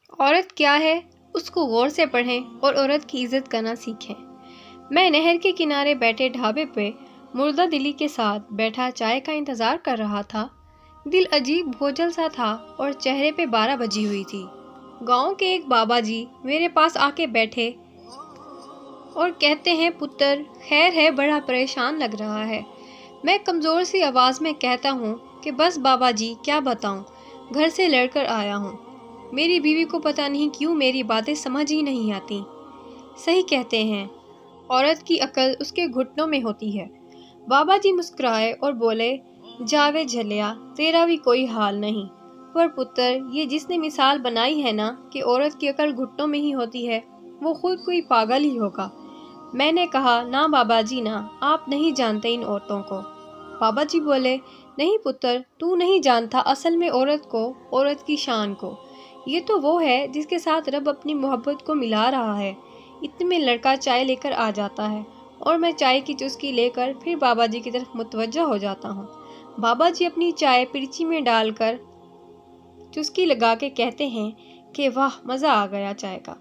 عورت کیا ہے اس کو غور سے پڑھیں اور عورت کی عزت کرنا سیکھیں۔ میں نہر کے کنارے بیٹھے ڈھابے پہ مردہ دلی کے ساتھ بیٹھا چائے کا انتظار کر رہا تھا۔ دل عجیب بوجھل سا تھا اور چہرے پہ 12 بجی ہوئی تھی۔ گاؤں کے ایک بابا جی میرے پاس آ کے بیٹھے اور کہتے ہیں، پتر خیر ہے، بڑا پریشان لگ رہا ہے۔ میں کمزور سی آواز میں کہتا ہوں کہ بس بابا جی کیا بتاؤں، گھر سے لڑ کر آیا ہوں۔ میری بیوی کو پتہ نہیں کیوں میری باتیں سمجھ ہی نہیں آتی۔ صحیح کہتے ہیں، عورت کی عقل اس کے گھٹنوں میں ہوتی ہے۔ بابا جی مسکرائے اور بولے، جاوے جھلیا، تیرا بھی کوئی حال نہیں۔ پر پتر، یہ جس نے مثال بنائی ہے نا کہ عورت کی عقل گھٹنوں میں ہی ہوتی ہے، وہ خود کوئی پاگل ہی ہوگا۔ میں نے کہا، نہ بابا جی نہ، آپ نہیں جانتے ان عورتوں کو۔ بابا جی بولے، نہیں پتر، تو نہیں جانتا اصل میں عورت کو، عورت کی شان کو۔ یہ تو وہ ہے جس کے ساتھ رب اپنی محبت کو ملا رہا ہے۔ اتنے میں لڑکا چائے لے کر آ جاتا ہے اور میں چائے کی چسکی لے کر پھر بابا جی کی طرف متوجہ ہو جاتا ہوں۔ بابا جی اپنی چائے پرچی میں ڈال کر چسکی لگا کے کہتے ہیں کہ واہ، مزہ آ گیا چائے کا۔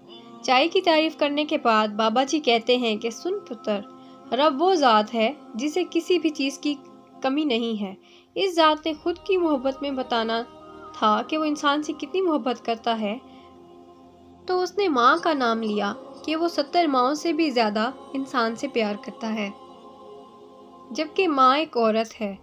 چائے کی تعریف کرنے کے بعد بابا جی کہتے ہیں کہ سن پتر، رب وہ ذات ہے جسے کسی بھی چیز کی کمی نہیں ہے۔ اس ذات نے خود کی محبت میں بتانا تھا کہ وہ انسان سے کتنی محبت کرتا ہے، تو اس نے ماں کا نام لیا کہ وہ 70 ماؤں سے بھی زیادہ انسان سے پیار کرتا ہے، جبکہ ماں ایک عورت ہے۔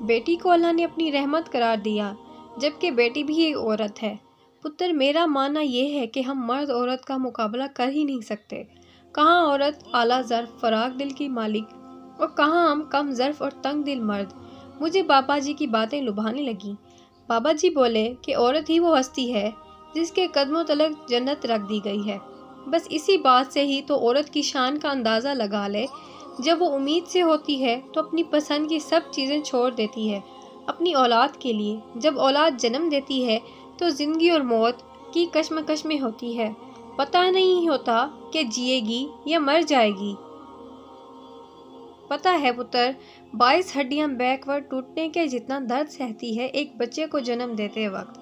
بیٹی کو اللہ نے اپنی رحمت قرار دیا، جبکہ بیٹی بھی ایک عورت ہے۔ پتر، میرا ماننا یہ ہے کہ ہم مرد عورت کا مقابلہ کر ہی نہیں سکتے۔ کہاں عورت اعلیٰ ظرف فراغ دل کی مالک اور کہاں ہم کم ظرف اور تنگ دل مرد۔ مجھے بابا جی کی باتیں لبھانے لگیں۔ بابا جی بولے کہ عورت ہی وہ ہستی ہے جس کے قدموں تلک جنت رکھ دی گئی ہے۔ بس اسی بات سے ہی تو عورت کی شان کا اندازہ لگا لے۔ جب وہ امید سے ہوتی ہے تو اپنی پسند کی سب چیزیں چھوڑ دیتی ہے اپنی اولاد کے لیے۔ جب اولاد جنم دیتی ہے تو زندگی اور موت کی کشمکش میں ہوتی ہے، پتہ نہیں ہوتا کہ جیے گی یا مر جائے گی۔ پتہ ہے پتر، 22 ہڈیاں بیک ٹوٹنے کے جتنا درد سہتی ہے ایک بچے کو جنم دیتے وقت،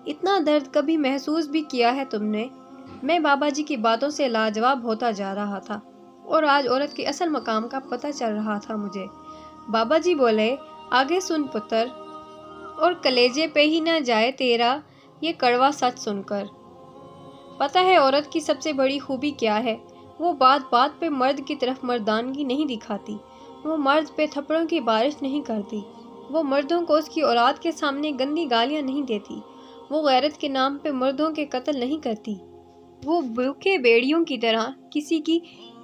اتنا درد کبھی محسوس بھی کیا ہے تم نے؟ میں بابا جی کی باتوں سے لاجواب ہوتا جا رہا تھا اور آج عورت کے اصل مقام کا پتہ چل رہا تھا مجھے۔ بابا جی بولے، آگے سن پتر، اور کلیجے پہ ہی نہ جائے تیرا یہ کڑوا سچ سن کر۔ پتہ ہے عورت کی سب سے بڑی خوبی کیا ہے؟ وہ بات بات پہ مرد کی طرف مردانگی نہیں دکھاتی، وہ مرد پہ تھپڑوں کی بارش نہیں کرتی، وہ مردوں کو اس کی اولاد کے سامنے گندی گالیاں نہیں دیتی، وہ غیرت کے نام پہ مردوں کے قتل نہیں کرتی، وہ بھوکے بیڑیوں کی طرح کسی کی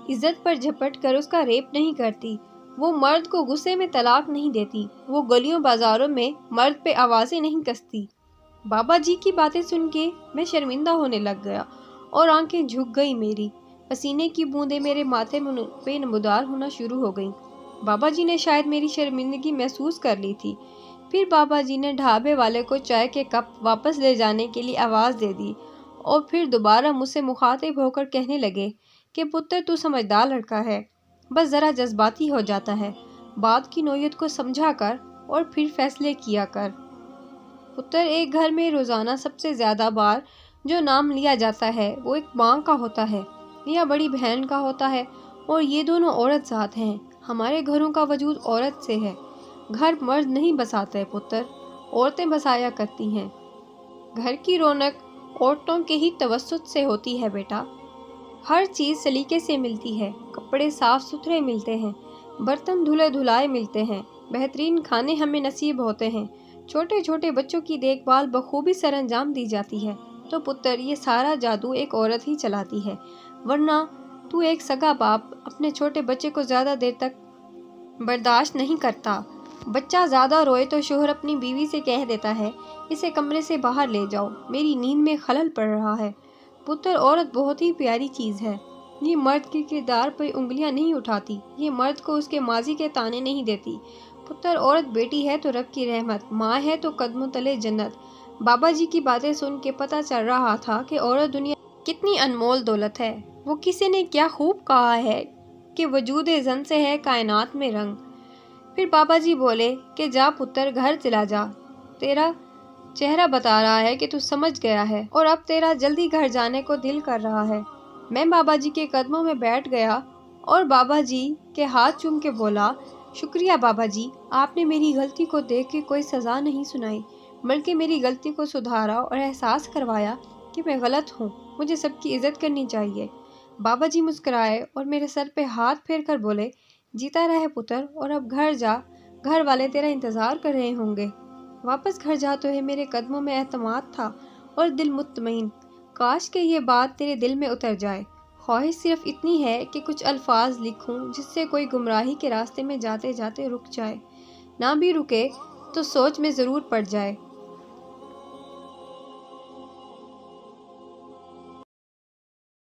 عزت پر جھپٹ کر اس کا ریپ نہیں کرتی، وہ مرد کو غصے میں طلاق نہیں دیتی، وہ گلیوں بازاروں میں مرد پہ آوازیں نہیں کستی۔ بابا جی کی باتیں سن کے میں شرمندہ ہونے لگ گیا اور آنکھیں جھک گئی میری، پسینے کی بوندیں میرے ماتھے پہ نمودار ہونا شروع ہو گئیں۔ بابا جی نے شاید میری شرمندگی محسوس کر لی تھی۔ پھر بابا جی نے ڈھابے والے کو چائے کے کپ واپس لے جانے کے لیے آواز دے دی اور پھر دوبارہ مجھ سے مخاطب ہو کر کہنے لگے کہ پتر، تو سمجھدار لڑکا ہے، بس ذرا جذباتی ہو جاتا ہے، بات کی نوعیت کو سمجھا کر اور پھر فیصلے کیا کر۔ پتر، ایک گھر میں روزانہ سب سے زیادہ بار جو نام لیا جاتا ہے وہ ایک ماں کا ہوتا ہے یا بڑی بہن کا ہوتا ہے، اور یہ دونوں عورت ذات ہیں۔ ہمارے گھروں کا وجود عورت سے ہے۔ گھر مرد نہیں بساتے پتر، عورتیں بسایا کرتی ہیں۔ گھر کی رونق عورتوں کے ہی توسط سے ہوتی ہے بیٹا۔ ہر چیز سلیقے سے ملتی ہے، کپڑے صاف ستھرے ملتے ہیں، برتن دھلے دھلائے ملتے ہیں، بہترین کھانے ہمیں نصیب ہوتے ہیں، چھوٹے چھوٹے بچوں کی دیکھ بھال بخوبی سر انجام دی جاتی ہے۔ تو پتر، یہ سارا جادو ایک عورت ہی چلاتی ہے، ورنہ تو ایک سگا باپ اپنے چھوٹے بچے کو زیادہ دیر تک برداشت نہیں کرتا۔ بچہ زیادہ روئے تو شوہر اپنی بیوی سے کہہ دیتا ہے، اسے کمرے سے باہر لے جاؤ، میری نیند میں خلل پڑ رہا ہے۔ پتر، عورت بہت ہی پیاری چیز ہے، یہ مرد کے کردار پہ انگلیاں نہیں اٹھاتی، یہ مرد کو اس کے ماضی کے طعنے نہیں دیتی۔ پتر، عورت بیٹی ہے تو رب کی رحمت، ماں ہے تو قدموں تلے جنت۔ بابا جی کی باتیں سن کے پتہ چل رہا تھا کہ عورت دنیا کتنی انمول دولت ہے۔ وہ کسی نے کیا خوب کہا ہے کہ وجود زن سے ہے کائنات میں رنگ۔ پھر بابا جی بولے کہ جا پتر، گھر چلا جا، تیرا چہرہ بتا رہا ہے کہ تو سمجھ گیا ہے اور اب تیرا جلدی گھر جانے کو دل کر رہا ہے۔ میں بابا جی کے قدموں میں بیٹھ گیا اور بابا جی کے ہاتھ چوم کے بولا، شکریہ بابا جی، آپ نے میری غلطی کو دیکھ کے کوئی سزا نہیں سنائی، بلکہ میری غلطی کو سدھارا اور احساس کروایا کہ میں غلط ہوں، مجھے سب کی عزت کرنی چاہیے۔ بابا جی مسکرائے اور میرے سر پہ ہاتھ پھیر کر بولے، جیتا رہے پتر، اور اب گھر جا، گھر والے تیرا انتظار کر رہے ہوں گے۔ واپس گھر جا تو ہے میرے قدموں میں اعتماد تھا اور دل مطمئن۔ کاش کہ یہ بات تیرے دل میں اتر جائے۔ خواہش صرف اتنی ہے کہ کچھ الفاظ لکھوں جس سے کوئی گمراہی کے راستے میں جاتے جاتے رک جائے، نہ بھی رکے تو سوچ میں ضرور پڑ جائے۔